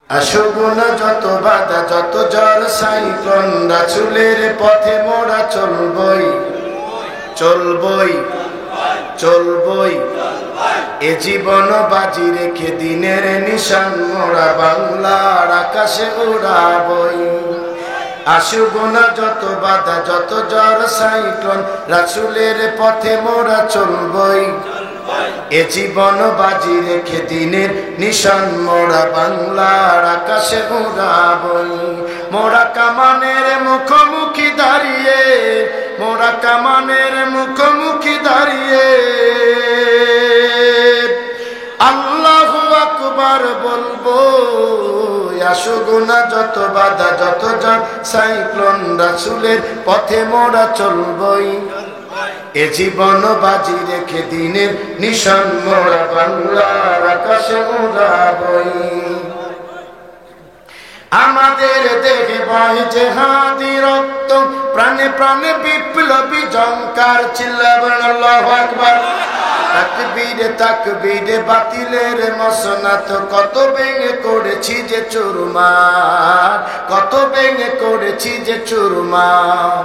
আসুক না যত বাধা যত ঝড় সাইক্লোন, রাসূলের পথে মোরা চলবই চলবই চলবই। এ জীবন বাজি রেখে দিনের নিশান মোরা বাংলার আকাশে উড়াবই। আসুক না যত বাধা যত ঝড় সাইক্লোন, রাসূলের পথে মোরা চলবই। এ জীবন বাজি রেখে দিনের নিশান মোরা বাংলার আকাশে উড়াবই। মোরা কামানের মুখোমুখি দাঁড়িয়ে, মোরা কামানের মুখোমুখি দাঁড়িয়ে আল্লাহু আকবার বলবো। আসুক না যত বাধা যত ঝড় সাইক্লোন, রাসূলের পথে মোরা চলবই। এ জীবন বাজি রেখে দিনের নিশান মোরা বাংলার আকাশে উড়াবই। আমাদের দেহে বয় জেহাদি রক্ত, প্রাণে প্রাণে বিপ্লবী ঝংকার, চিল্লাবেন আল্লাহু আকবার। তাকবীরে তাকবীরে বাতিলের মসনদ, কত ভেঙে করেছি যে চুরমার, কত ভেঙে করেছি যে চুরমার।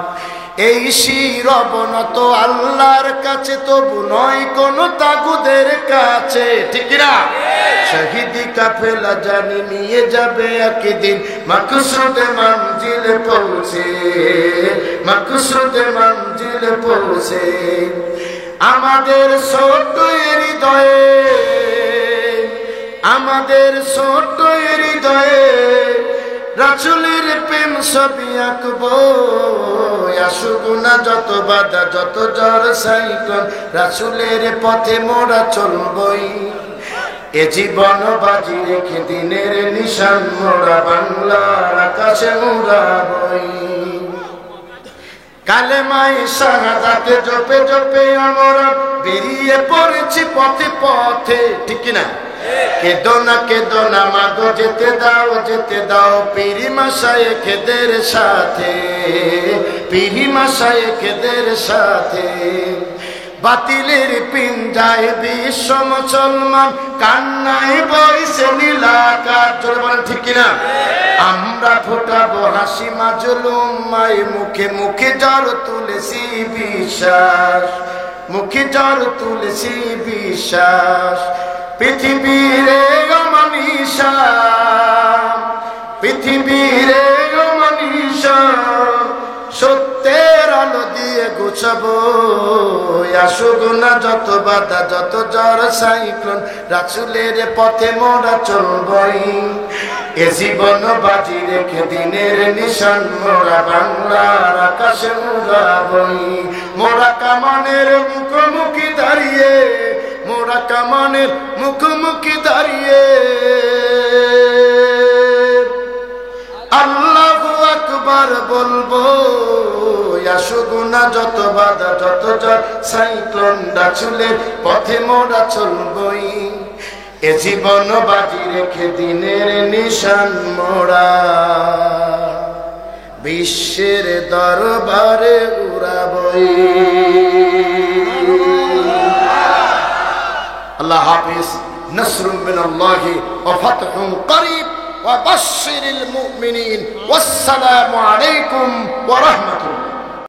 এই শির অবনত আল্লাহর কাছে, তবু নয় কোন তাগুদের কাছে, ঠিক না? শহীদি কাফেলা জানি নিয়ে যাবে একদিন মাকসুদে মঞ্জিল পৌঁছে, মাকসুদে মঞ্জিল পৌঁছে। আমাদের ছোট হৃদয়ে, আমাদের ছোট হৃদয়ে রাসূলের প্রেম ছবি আঁকবো। আসুক না যত বাধা যত ঝড় সাইক্লোন, রাসূলের পথে মোরা চলবই। এ জীবন বাজি রেখে দিনের নিশান মোরা বাংলার আকাশে উড়াবই। কালেমায়ে শাহাদাতে জপে জপে আমরা বেরিয়ে পড়েছি পথে পথে, ঠিক না? কেদো না মাগো যেতে দাও পীরি মাশায়েখদের সাথে, পীরি মাশায়েখদের সাথে। বাতিলের পিঞ্জায় বিশ্ব মুসলমান, কান্নায় বইছে নীলাকার, জোরে বলেন ঠিক না? আমরা ফোটাবো হাসি মাজলুম মায়, মুখে মুখে জ্বর তুলেছি বিশ্বাস, মুখে জ্বর তুলেছি বিশ্বাস। পৃথিবীর অমানিসা, পৃথিবীর অমানিসা সত্যের আলো দিয়ে গুছাবো। আসুক না যত বাধা যত ঝড় সাইক্লোন, রাসূলের পথে মোরা চলবই। এ জীবন বাজি রেখে দিনের নিশান মোরা বাংলার আকাশে উড়াবই। মোরা কামানের মুখোমুখি দাঁড়িয়ে, মোরা কামানের মুখোমুখি দাঁড়িয়ে আল্লাহু আকবার বলবো। আসুক না যত বাধা যত ঝড় সাইক্লোন, রাসূলের পথে মোরা চলবই। এ জীবন বাজি রেখে দিনের নিশান মোরা বিশ্বের দরবারে উড়াবই। আল্লাহ হাফিজ। নসরুম মিনাল্লাহি ওয়া ফাতহুন করিব ওয়া বাশশিরিল মুমিনিন। ওয়াসসালামু আলাইকুম ওয়া রাহমাতুল্লাহ।